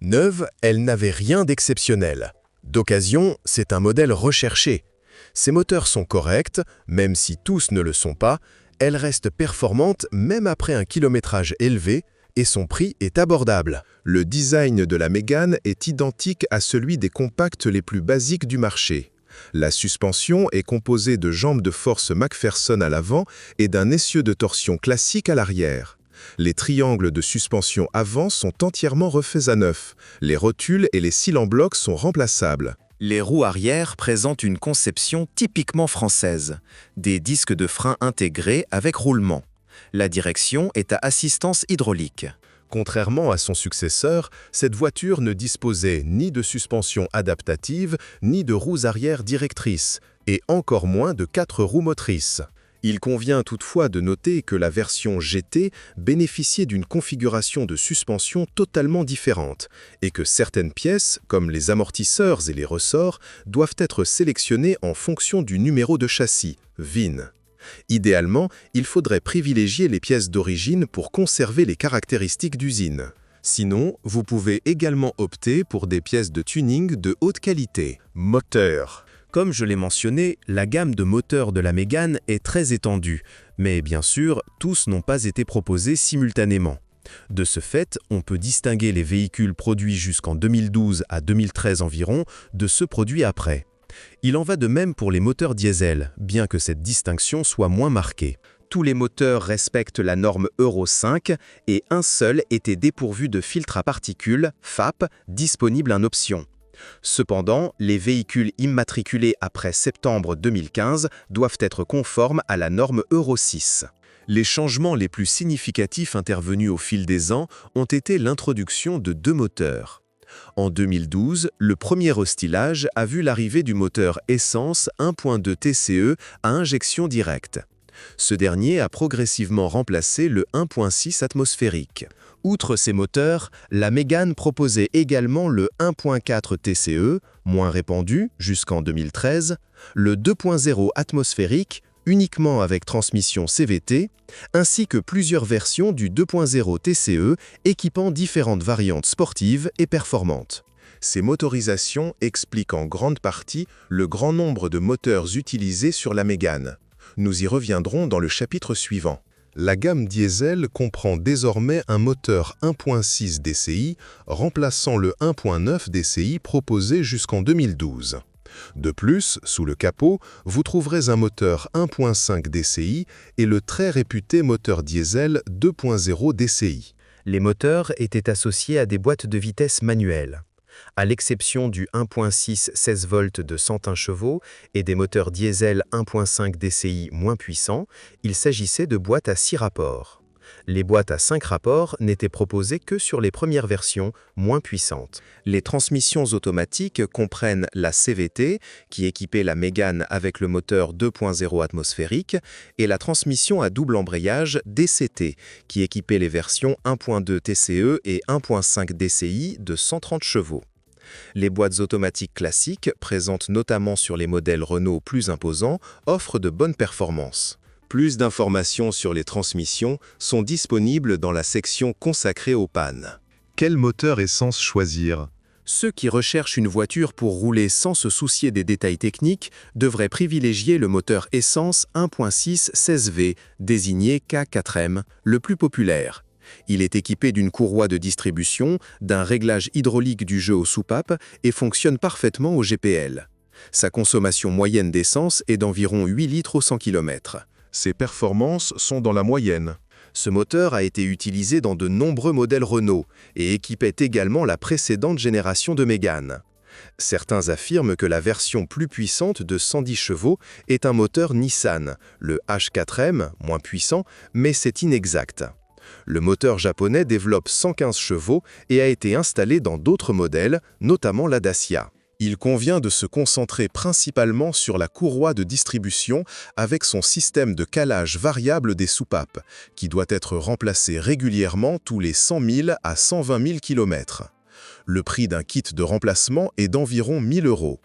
Neuve, elle n'avait rien d'exceptionnel. D'occasion, c'est un modèle recherché. Ses moteurs sont corrects, même si tous ne le sont pas, elle reste performante même après un kilométrage élevé et son prix est abordable. Le design de la Mégane est identique à celui des compacts les plus basiques du marché. La suspension est composée de jambes de force McPherson à l'avant et d'un essieu de torsion classique à l'arrière. Les triangles de suspension avant sont entièrement refaits à neuf. Les rotules et les cils en bloc sont remplaçables. Les roues arrière présentent une conception typiquement française. Des disques de frein intégrés avec roulement. La direction est à assistance hydraulique. Contrairement à son successeur, cette voiture ne disposait ni de suspension adaptative, ni de roues arrière directrices, et encore moins de 4 roues motrices. Il convient toutefois de noter que la version GT bénéficiait d'une configuration de suspension totalement différente, et que certaines pièces, comme les amortisseurs et les ressorts, doivent être sélectionnées en fonction du numéro de châssis, VIN. Idéalement, il faudrait privilégier les pièces d'origine pour conserver les caractéristiques d'usine. Sinon, vous pouvez également opter pour des pièces de tuning de haute qualité. Moteur. Comme je l'ai mentionné, la gamme de moteurs de la Mégane est très étendue, mais bien sûr, tous n'ont pas été proposés simultanément. De ce fait, on peut distinguer les véhicules produits jusqu'en 2012 à 2013 environ de ceux produits après. Il en va de même pour les moteurs diesel, bien que cette distinction soit moins marquée. Tous les moteurs respectent la norme Euro 5 et un seul était dépourvu de filtre à particules, FAP, disponible en option. Cependant, les véhicules immatriculés après septembre 2015 doivent être conformes à la norme Euro 6. Les changements les plus significatifs intervenus au fil des ans ont été l'introduction de 2 moteurs. En 2012, le premier restylage a vu l'arrivée du moteur essence 1.2 TCE à injection directe. Ce dernier a progressivement remplacé le 1.6 atmosphérique. Outre ces moteurs, la Mégane proposait également le 1.4 TCE, moins répandu jusqu'en 2013, le 2.0 atmosphérique, uniquement avec transmission CVT, ainsi que plusieurs versions du 2.0 TCE équipant différentes variantes sportives et performantes. Ces motorisations expliquent en grande partie le grand nombre de moteurs utilisés sur la Mégane. Nous y reviendrons dans le chapitre suivant. La gamme diesel comprend désormais un moteur 1.6 DCI, remplaçant le 1.9 DCI proposé jusqu'en 2012. De plus, sous le capot, vous trouverez un moteur 1.5 DCI et le très réputé moteur diesel 2.0 DCI. Les moteurs étaient associés à des boîtes de vitesse manuelles. À l'exception du 1.6 16 volts de 101 chevaux et des moteurs diesel 1.5 DCI moins puissants, il s'agissait de boîtes à 6 rapports. Les boîtes à 5 rapports n'étaient proposées que sur les premières versions moins puissantes. Les transmissions automatiques comprennent la CVT, qui équipait la Mégane avec le moteur 2.0 atmosphérique, et la transmission à double embrayage DCT, qui équipait les versions 1.2 TCE et 1.5 DCI de 130 chevaux. Les boîtes automatiques classiques, présentes notamment sur les modèles Renault plus imposants, offrent de bonnes performances. Plus d'informations sur les transmissions sont disponibles dans la section consacrée aux pannes. Quel moteur essence choisir ? Ceux qui recherchent une voiture pour rouler sans se soucier des détails techniques devraient privilégier le moteur essence 1.6 16V, désigné K4M, le plus populaire. Il est équipé d'une courroie de distribution, d'un réglage hydraulique du jeu aux soupapes et fonctionne parfaitement au GPL. Sa consommation moyenne d'essence est d'environ 8 litres au 100 km. Ses performances sont dans la moyenne. Ce moteur a été utilisé dans de nombreux modèles Renault et équipait également la précédente génération de Mégane. Certains affirment que la version plus puissante de 110 chevaux est un moteur Nissan, le H4M, moins puissant, mais c'est inexact. Le moteur japonais développe 115 chevaux et a été installé dans d'autres modèles, notamment la Dacia. Il convient de se concentrer principalement sur la courroie de distribution avec son système de calage variable des soupapes, qui doit être remplacé régulièrement tous les 100 000 à 120 000 km. Le prix d'un kit de remplacement est d'environ 1 000 €.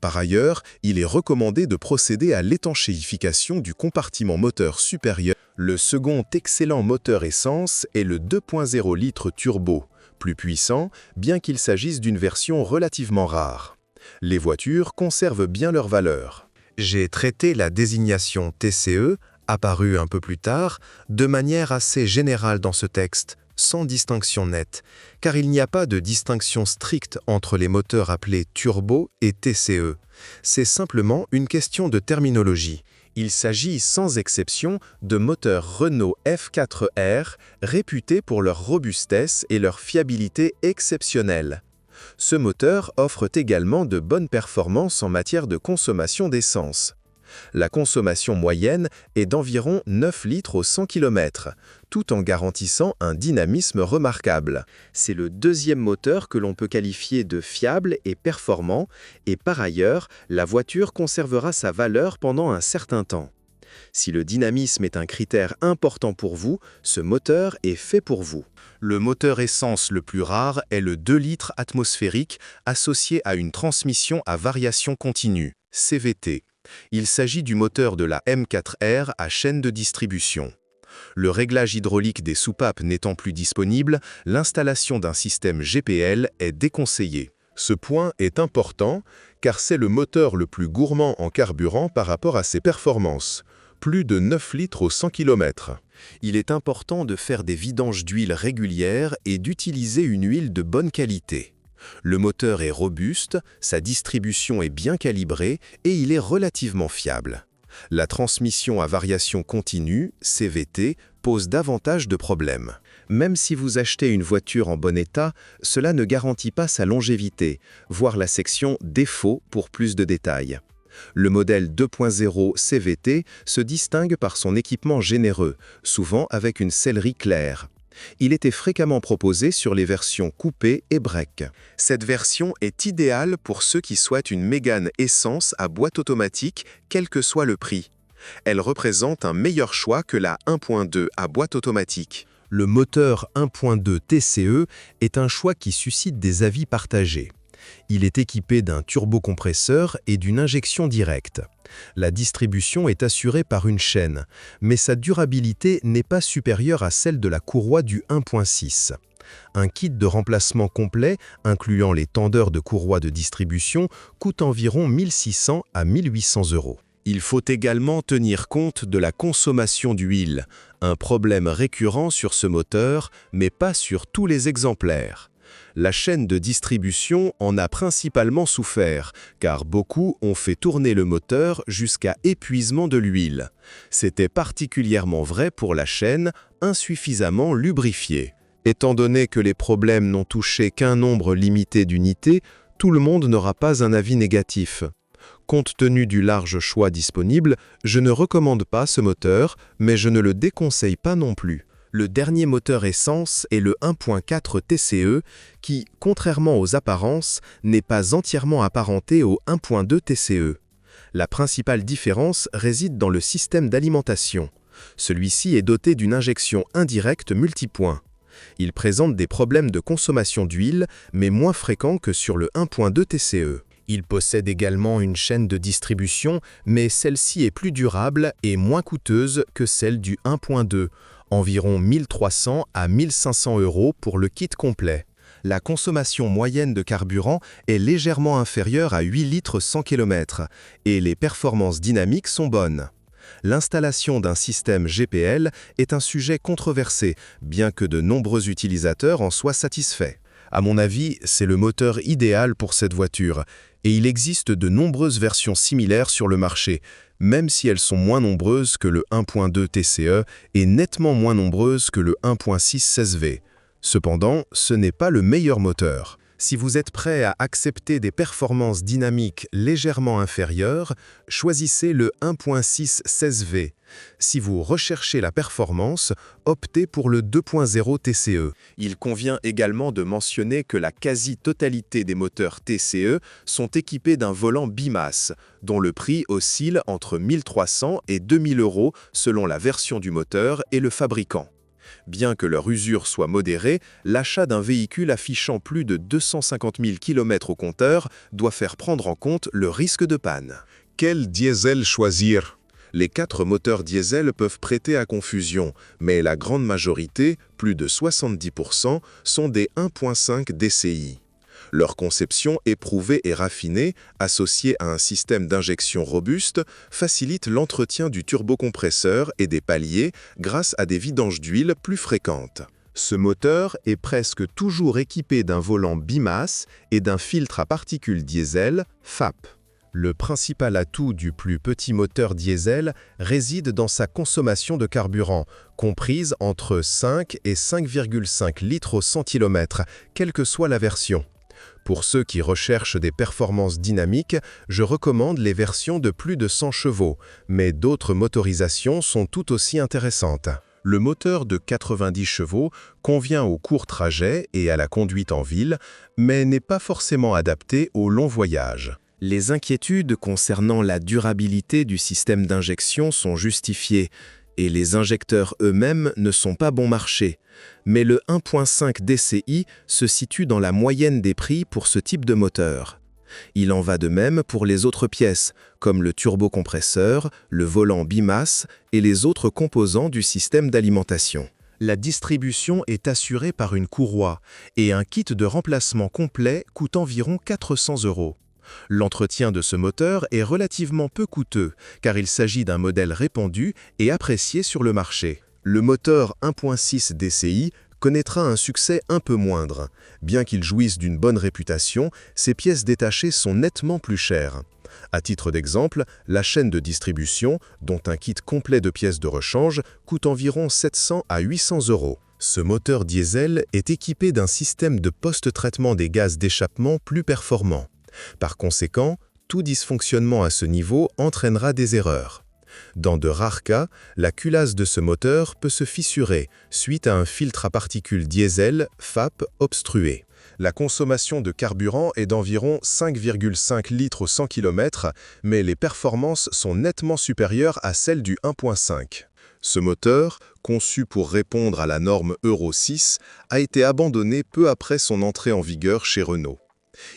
Par ailleurs, il est recommandé de procéder à l'étanchéification du compartiment moteur supérieur. Le second excellent moteur essence est le 2.0 litres turbo, plus puissant, bien qu'il s'agisse d'une version relativement rare. Les voitures conservent bien leur valeur. J'ai traité la désignation TCE, apparue un peu plus tard, de manière assez générale dans ce texte, sans distinction nette, car il n'y a pas de distinction stricte entre les moteurs appelés turbo et TCE. C'est simplement une question de terminologie. Il s'agit sans exception de moteurs Renault F4R réputés pour leur robustesse et leur fiabilité exceptionnelle. Ce moteur offre également de bonnes performances en matière de consommation d'essence. La consommation moyenne est d'environ 9 litres au 100 km, tout en garantissant un dynamisme remarquable. C'est le deuxième moteur que l'on peut qualifier de fiable et performant, et par ailleurs, la voiture conservera sa valeur pendant un certain temps. Si le dynamisme est un critère important pour vous, ce moteur est fait pour vous. Le moteur essence le plus rare est le 2 litres atmosphérique associé à une transmission à variation continue, CVT. Il s'agit du moteur de la M4R à chaîne de distribution. Le réglage hydraulique des soupapes n'étant plus disponible, l'installation d'un système GPL est déconseillée. Ce point est important car c'est le moteur le plus gourmand en carburant par rapport à ses performances. Plus de 9 litres au 100 km. Il est important de faire des vidanges d'huile régulières et d'utiliser une huile de bonne qualité. Le moteur est robuste, sa distribution est bien calibrée et il est relativement fiable. La transmission à variation continue, CVT, pose davantage de problèmes. Même si vous achetez une voiture en bon état, cela ne garantit pas sa longévité, voir la section « Défauts » pour plus de détails. Le modèle 2.0 CVT se distingue par son équipement généreux, souvent avec une sellerie claire. Il était fréquemment proposé sur les versions coupé et break. Cette version est idéale pour ceux qui souhaitent une Mégane essence à boîte automatique, quel que soit le prix. Elle représente un meilleur choix que la 1.2 à boîte automatique. Le moteur 1.2 TCE est un choix qui suscite des avis partagés. Il est équipé d'un turbocompresseur et d'une injection directe. La distribution est assurée par une chaîne, mais sa durabilité n'est pas supérieure à celle de la courroie du 1.6. Un kit de remplacement complet, incluant les tendeurs de courroie de distribution, coûte environ 1 600 à 1 800 €. Il faut également tenir compte de la consommation d'huile, un problème récurrent sur ce moteur, mais pas sur tous les exemplaires. La chaîne de distribution en a principalement souffert, car beaucoup ont fait tourner le moteur jusqu'à épuisement de l'huile. C'était particulièrement vrai pour la chaîne, insuffisamment lubrifiée. Étant donné que les problèmes n'ont touché qu'un nombre limité d'unités, tout le monde n'aura pas un avis négatif. Compte tenu du large choix disponible, je ne recommande pas ce moteur, mais je ne le déconseille pas non plus. Le dernier moteur essence est le 1.4 TCE qui, contrairement aux apparences, n'est pas entièrement apparenté au 1.2 TCE. La principale différence réside dans le système d'alimentation. Celui-ci est doté d'une injection indirecte multipoint. Il présente des problèmes de consommation d'huile, mais moins fréquents que sur le 1.2 TCE. Il possède également une chaîne de distribution, mais celle-ci est plus durable et moins coûteuse que celle du 1.2, environ 1 300 à 1 500 € pour le kit complet. La consommation moyenne de carburant est légèrement inférieure à 8 litres 100 km et les performances dynamiques sont bonnes. L'installation d'un système GPL est un sujet controversé, bien que de nombreux utilisateurs en soient satisfaits. À mon avis, c'est le moteur idéal pour cette voiture, et il existe de nombreuses versions similaires sur le marché, même si elles sont moins nombreuses que le 1.2 TCE et nettement moins nombreuses que le 1.6 16V. Cependant, ce n'est pas le meilleur moteur. Si vous êtes prêt à accepter des performances dynamiques légèrement inférieures, choisissez le 1.6 16V. Si vous recherchez la performance, optez pour le 2.0 TCE. Il convient également de mentionner que la quasi-totalité des moteurs TCE sont équipés d'un volant bimasse, dont le prix oscille entre 1 300 et 2 000 € selon la version du moteur et le fabricant. Bien que leur usure soit modérée, l'achat d'un véhicule affichant plus de 250 000 km au compteur doit faire prendre en compte le risque de panne. Quel diesel choisir? Les 4 moteurs diesel peuvent prêter à confusion, mais la grande majorité, plus de 70%, sont des 1.5 DCI. Leur conception éprouvée et raffinée, associée à un système d'injection robuste, facilite l'entretien du turbocompresseur et des paliers grâce à des vidanges d'huile plus fréquentes. Ce moteur est presque toujours équipé d'un volant bimasse et d'un filtre à particules diesel, FAP. Le principal atout du plus petit moteur diesel réside dans sa consommation de carburant, comprise entre 5 et 5,5 litres au 100 km, quelle que soit la version. Pour ceux qui recherchent des performances dynamiques, je recommande les versions de plus de 100 chevaux, mais d'autres motorisations sont tout aussi intéressantes. Le moteur de 90 chevaux convient aux courts trajets et à la conduite en ville, mais n'est pas forcément adapté aux longs voyages. Les inquiétudes concernant la durabilité du système d'injection sont justifiées, et les injecteurs eux-mêmes ne sont pas bon marché. Mais le 1.5 DCI se situe dans la moyenne des prix pour ce type de moteur. Il en va de même pour les autres pièces, comme le turbocompresseur, le volant bimasse et les autres composants du système d'alimentation. La distribution est assurée par une courroie et un kit de remplacement complet coûte environ 400 €. L'entretien de ce moteur est relativement peu coûteux, car il s'agit d'un modèle répandu et apprécié sur le marché. Le moteur 1.6 DCI connaîtra un succès un peu moindre. Bien qu'il jouisse d'une bonne réputation, ses pièces détachées sont nettement plus chères. À titre d'exemple, la chaîne de distribution, dont un kit complet de pièces de rechange, coûte environ 700 à 800 €. Ce moteur diesel est équipé d'un système de post-traitement des gaz d'échappement plus performant. Par conséquent, tout dysfonctionnement à ce niveau entraînera des erreurs. Dans de rares cas, la culasse de ce moteur peut se fissurer suite à un filtre à particules diesel FAP obstrué. La consommation de carburant est d'environ 5,5 litres au 100 km, mais les performances sont nettement supérieures à celles du 1.5. Ce moteur, conçu pour répondre à la norme Euro 6, a été abandonné peu après son entrée en vigueur chez Renault.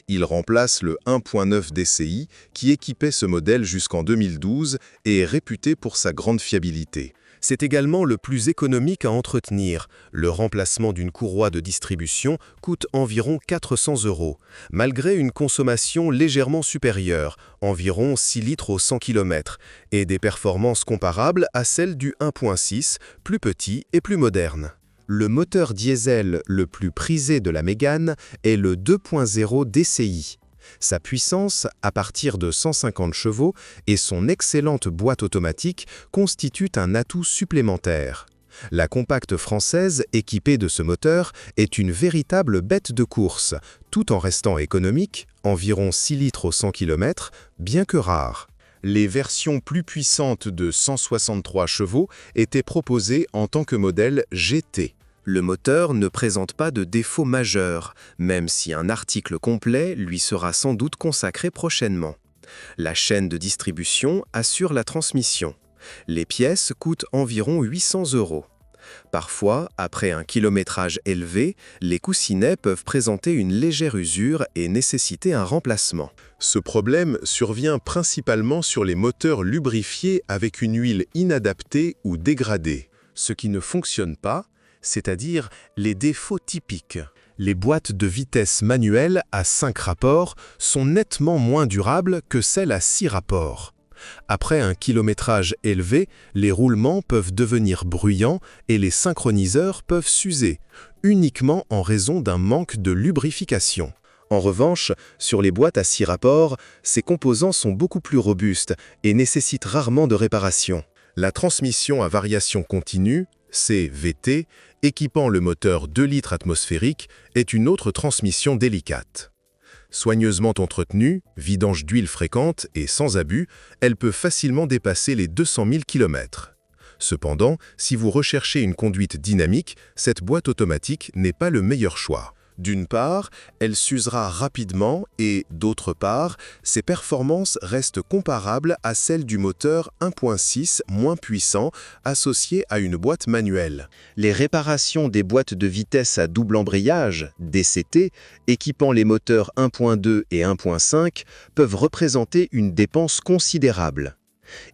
Il remplace le 1.9 DCI qui équipait ce modèle jusqu'en 2012 et est réputé pour sa grande fiabilité. C'est également le plus économique à entretenir. Le remplacement d'une courroie de distribution coûte environ 400 €, malgré une consommation légèrement supérieure, environ 6 litres au 100 km, et des performances comparables à celles du 1.6, plus petit et plus moderne. Le moteur diesel le plus prisé de la Mégane est le 2.0 DCI. Sa puissance, à partir de 150 chevaux, et son excellente boîte automatique constituent un atout supplémentaire. La compacte française équipée de ce moteur est une véritable bête de course, tout en restant économique, environ 6 litres au 100 km, bien que rare. Les versions plus puissantes de 163 chevaux étaient proposées en tant que modèle GT. Le moteur ne présente pas de défauts majeurs, même si un article complet lui sera sans doute consacré prochainement. La chaîne de distribution assure la transmission. Les pièces coûtent environ 800 €. Parfois, après un kilométrage élevé, les coussinets peuvent présenter une légère usure et nécessiter un remplacement. Ce problème survient principalement sur les moteurs lubrifiés avec une huile inadaptée ou dégradée. Ce qui ne fonctionne pas, c'est-à-dire les défauts typiques. Les boîtes de vitesse manuelles à 5 rapports sont nettement moins durables que celles à 6 rapports. Après un kilométrage élevé, les roulements peuvent devenir bruyants et les synchroniseurs peuvent s'user, uniquement en raison d'un manque de lubrification. En revanche, sur les boîtes à 6 rapports, ces composants sont beaucoup plus robustes et nécessitent rarement de réparation. La transmission à variation continue, CVT, équipant le moteur 2 litres atmosphérique, est une autre transmission délicate. Soigneusement entretenue, vidange d'huile fréquente et sans abus, elle peut facilement dépasser les 200 000 km. Cependant, si vous recherchez une conduite dynamique, cette boîte automatique n'est pas le meilleur choix. D'une part, elle s'usera rapidement et, d'autre part, ses performances restent comparables à celles du moteur 1.6 moins puissant associé à une boîte manuelle. Les réparations des boîtes de vitesse à double embrayage, DCT, équipant les moteurs 1.2 et 1.5, peuvent représenter une dépense considérable.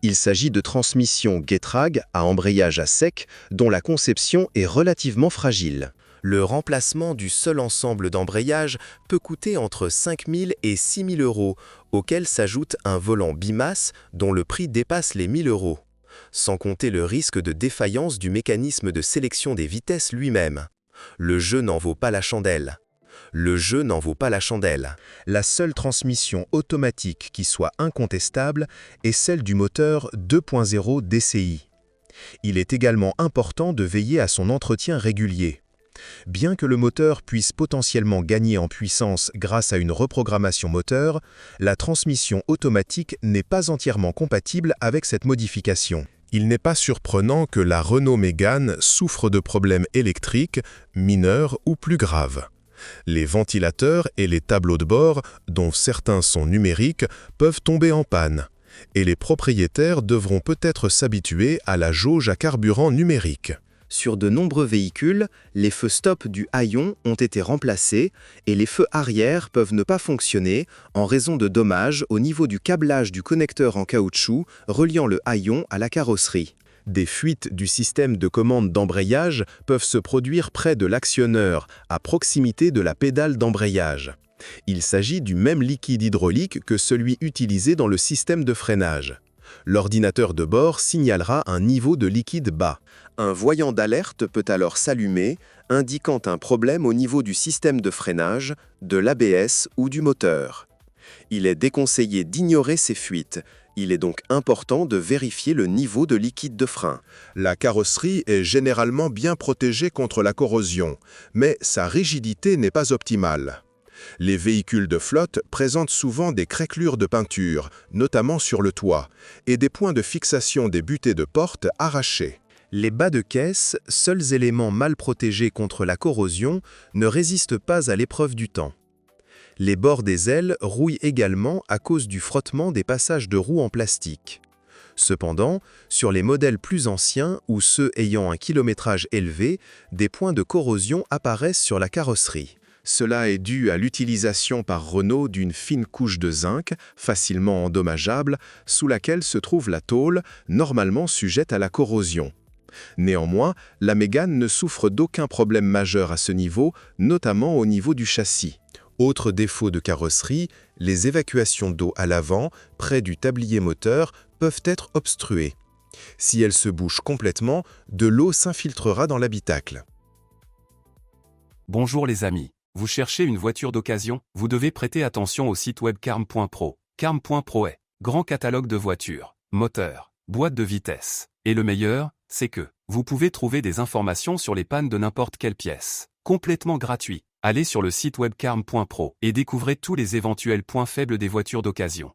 Il s'agit de transmissions Getrag à embrayage à sec dont la conception est relativement fragile. Le remplacement du seul ensemble d'embrayage peut coûter entre 5 000 et 6 000 euros, auquel s'ajoute un volant bimasse dont le prix dépasse les 1 000 euros. Sans compter le risque de défaillance du mécanisme de sélection des vitesses lui-même. Le jeu n'en vaut pas la chandelle. La seule transmission automatique qui soit incontestable est celle du moteur 2.0 DCI. Il est également important de veiller à son entretien régulier. Bien que le moteur puisse potentiellement gagner en puissance grâce à une reprogrammation moteur, la transmission automatique n'est pas entièrement compatible avec cette modification. Il n'est pas surprenant que la Renault Mégane souffre de problèmes électriques, mineurs ou plus graves. Les ventilateurs et les tableaux de bord, dont certains sont numériques, peuvent tomber en panne, et les propriétaires devront peut-être s'habituer à la jauge à carburant numérique. Sur de nombreux véhicules, les feux stop du haillon ont été remplacés et les feux arrière peuvent ne pas fonctionner en raison de dommages au niveau du câblage du connecteur en caoutchouc reliant le haillon à la carrosserie. Des fuites du système de commande d'embrayage peuvent se produire près de l'actionneur, à proximité de la pédale d'embrayage. Il s'agit du même liquide hydraulique que celui utilisé dans le système de freinage. L'ordinateur de bord signalera un niveau de liquide bas. Un voyant d'alerte peut alors s'allumer, indiquant un problème au niveau du système de freinage, de l'ABS ou du moteur. Il est déconseillé d'ignorer ces fuites. Il est donc important de vérifier le niveau de liquide de frein. La carrosserie est généralement bien protégée contre la corrosion, mais sa rigidité n'est pas optimale. Les véhicules de flotte présentent souvent des craquelures de peinture, notamment sur le toit, et des points de fixation des butées de porte arrachés. Les bas de caisse, seuls éléments mal protégés contre la corrosion, ne résistent pas à l'épreuve du temps. Les bords des ailes rouillent également à cause du frottement des passages de roues en plastique. Cependant, sur les modèles plus anciens ou ceux ayant un kilométrage élevé, des points de corrosion apparaissent sur la carrosserie. Cela est dû à l'utilisation par Renault d'une fine couche de zinc, facilement endommageable, sous laquelle se trouve la tôle, normalement sujette à la corrosion. Néanmoins, la Mégane ne souffre d'aucun problème majeur à ce niveau, notamment au niveau du châssis. Autre défaut de carrosserie, les évacuations d'eau à l'avant, près du tablier moteur, peuvent être obstruées. Si elles se bouchent complètement, de l'eau s'infiltrera dans l'habitacle. Bonjour les amis. Vous cherchez une voiture d'occasion? Vous devez prêter attention au site web carm.pro. Carm.pro est grand catalogue de voitures, moteurs, boîtes de vitesse. Et le meilleur, c'est que vous pouvez trouver des informations sur les pannes de n'importe quelle pièce. Complètement gratuit. Allez sur le site web carm.pro et découvrez tous les éventuels points faibles des voitures d'occasion.